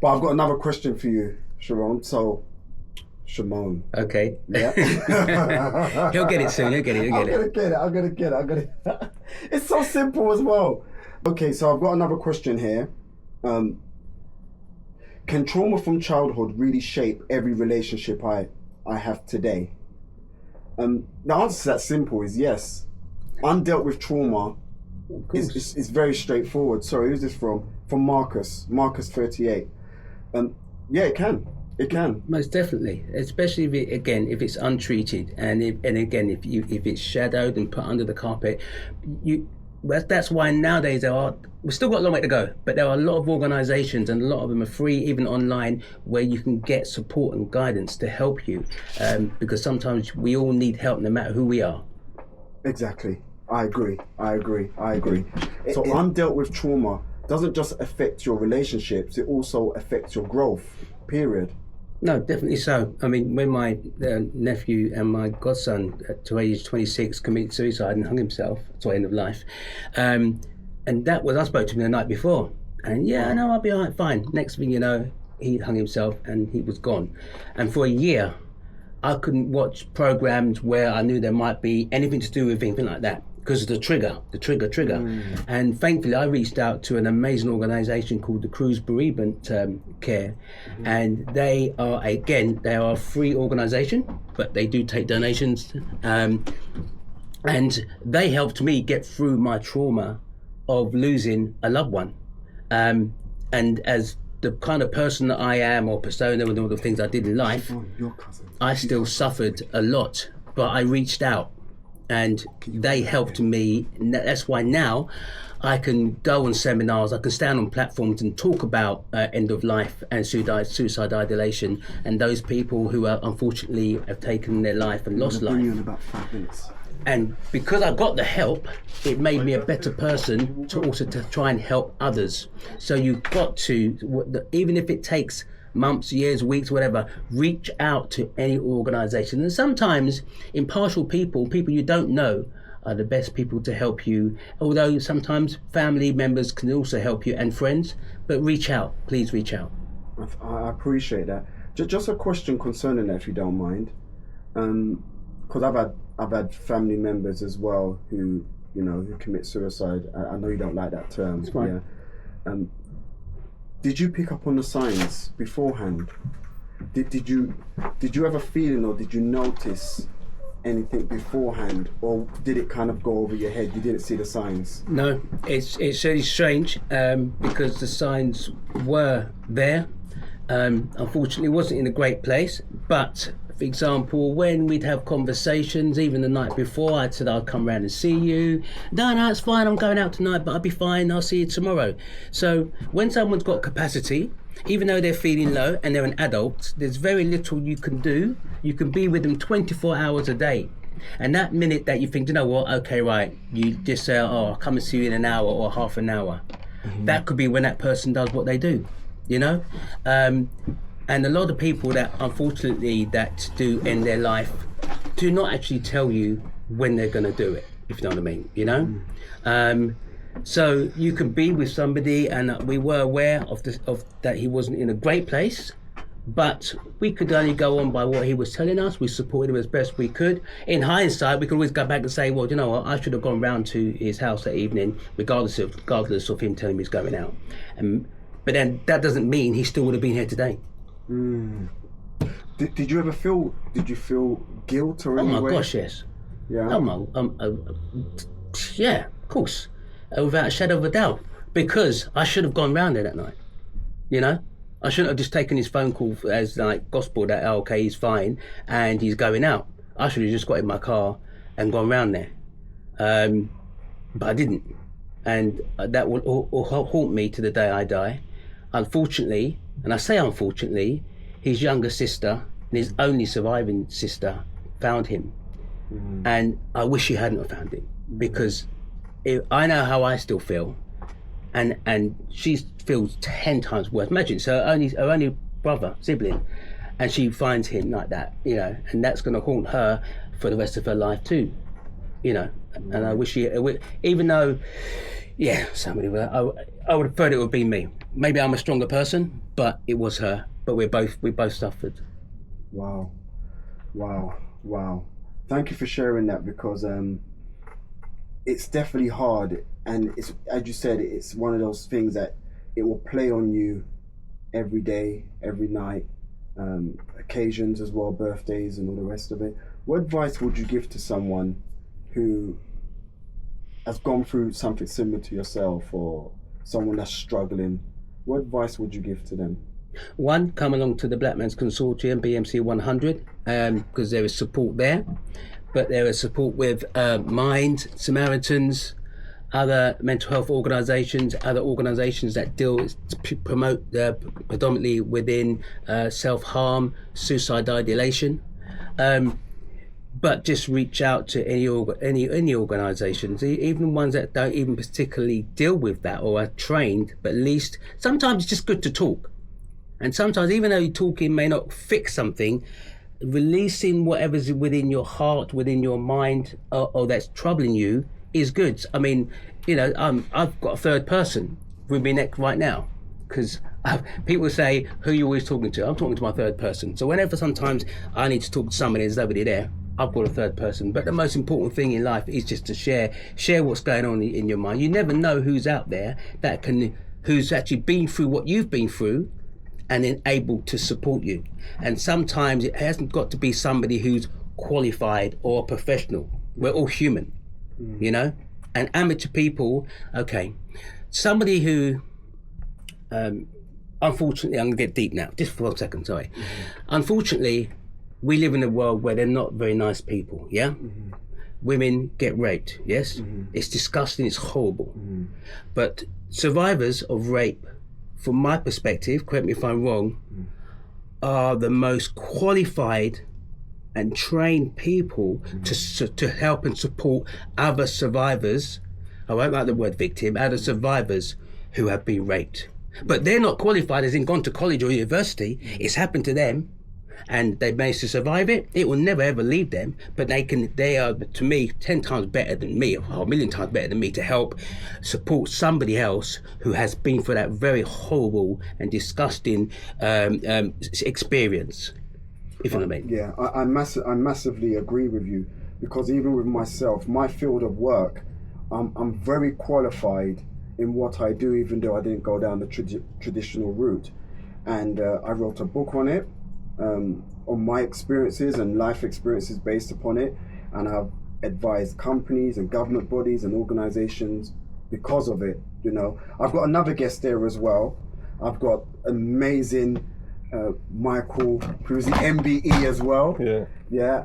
But I've got another question for you, Sharon. So, Sharmone. Okay. Yeah. He'll get it soon. He'll get it. I'm gonna get it. It's so simple as well. Okay, so I've got another question here. Can trauma from childhood really shape every relationship I have today? The answer to that simple is yes. Undealt with trauma is very straightforward. Sorry, who's this from? From Marcus 38. Yeah, it can. It can. Most definitely, especially if it's untreated, and if it's shadowed and put under the carpet. That's why nowadays we've still got a long way to go, but there are a lot of organisations, and a lot of them are free, even online, where you can get support and guidance to help you, because sometimes we all need help, no matter who we are. Exactly. I agree. So undealt with trauma doesn't just affect your relationships; it also affects your growth. Period. No, definitely so. I mean, when my nephew and my godson, to age 26, committed suicide and hung himself to end of life, and that was, I spoke to him the night before, and I know I'll be all right, fine. Next thing you know, he hung himself and he was gone. And for a year, I couldn't watch programs where I knew there might be anything to do with anything like that, because of the trigger. And thankfully I reached out to an amazing organisation called the Cruz Bereavement Care, and they are a free organisation, but they do take donations, and they helped me get through my trauma of losing a loved one, and as the kind of person that I am, or persona, with all the things I did in life, I still suffered a lot, but I reached out and they helped me. That's why now I can go on seminars, I can stand on platforms and talk about end of life and suicide ideation, and those people who are unfortunately have taken their life and lost life. In about 5 minutes. And because I got the help, it made me a better person to also to try and help others. So you've got to, even if it takes months, years, weeks, whatever, reach out to any organisation. And sometimes impartial people you don't know, are the best people to help you. Although sometimes family members can also help you, and friends, but reach out, please reach out. I appreciate that. Just a question concerning that, if you don't mind. Because I've had family members as well who commit suicide. I know you don't like that term. That's fine. Yeah. Did you pick up on the signs beforehand? Did you have a feeling, or did you notice anything beforehand, or did it kind of go over your head? You didn't see the signs? No, it's really strange, because the signs were there. Unfortunately, it wasn't in a great place, but for example, when we'd have conversations, even the night before, I'd said I'll come round and see you. No, it's fine, I'm going out tonight, but I'll be fine, I'll see you tomorrow. So when someone's got capacity, even though they're feeling low and they're an adult, there's very little you can do. You can be with them 24 hours a day. And that minute that you think, you know what, okay, right, you just say, I'll come and see you in an hour or half an hour. Mm-hmm. That could be when that person does what they do, And a lot of people that, unfortunately, that do end their life do not actually tell you when they're going to do it, if you know what I mean, So you can be with somebody, and we were aware of that he wasn't in a great place, but we could only go on by what he was telling us. We supported him as best we could. In hindsight, we could always go back and say, well, you know what, I should have gone round to his house that evening, regardless of him telling me he's going out. But then that doesn't mean he still would have been here today. Did you ever feel? Did you feel guilt or anything? Oh my gosh, yes. Yeah. Yeah, of course, without a shadow of a doubt, because I should have gone round there that night. I shouldn't have just taken his phone call as like gospel that okay, he's fine and he's going out. I should have just got in my car and gone round there, but I didn't, and that will haunt me to the day I die. Unfortunately. And I say unfortunately, his younger sister and his only surviving sister found him. And I wish she hadn't have found him, because I know how I still feel, and she feels 10 times worse. Imagine, so her only brother, sibling, and she finds him like that, and that's going to haunt her for the rest of her life too, and I wish even though, somebody, I would have preferred it would be me. maybe I'm a stronger person, but it was her. But we both suffered. Wow. Thank you for sharing that, because it's definitely hard, and it's, as you said, it's one of those things that it will play on you every day, every night, occasions as well, birthdays and all the rest of it. What advice would you give to someone who has gone through something similar to yourself, or someone that's struggling? What advice would you give to them? One, come along to the Black Men's Consortium, BMC 100, because there is support there. But there is support with Mind, Samaritans, other mental health organisations, other organisations that promote predominantly within self-harm, suicide ideation. But just reach out to any organisations, even ones that don't even particularly deal with that or are trained, but at least sometimes it's just good to talk. And sometimes, even though talking may not fix something, releasing whatever's within your heart, within your mind, or that's troubling you is good. I mean, I've got a third person with me next right now, because people say, who are you always talking to? I'm talking to my third person. So whenever sometimes I need to talk to somebody, there's nobody there, I've got a third person. But the most important thing in life is just to share what's going on in your mind. You never know who's out there who's actually been through what you've been through, and then able to support you. And sometimes it hasn't got to be somebody who's qualified or professional. We're all human, and amateur people, okay. Somebody who, unfortunately, I'm gonna get deep now, just for a second, sorry. Unfortunately, we live in a world where they're not very nice people, yeah? Women get raped, yes? It's disgusting, it's horrible. But survivors of rape, from my perspective, correct me if I'm wrong, are the most qualified and trained people to help and support other survivors. I won't like the word victim, other survivors who have been raped. But they're not qualified as in gone to college or university. It's happened to them, and they've managed to survive it. It will never ever leave them, but they are, to me, 10 times better than me, or a million times better than me, to help support somebody else who has been through that very horrible and disgusting experience, if you know what I mean. Yeah, I massively agree with you, because even with myself, my field of work, I'm very qualified in what I do, even though I didn't go down the traditional route. And I wrote a book on it, on my experiences and life experiences based upon it, and I've advised companies and government bodies and organizations because of it. I've got another guest there as well. I've got amazing Michael, who's the MBE as well. Yeah.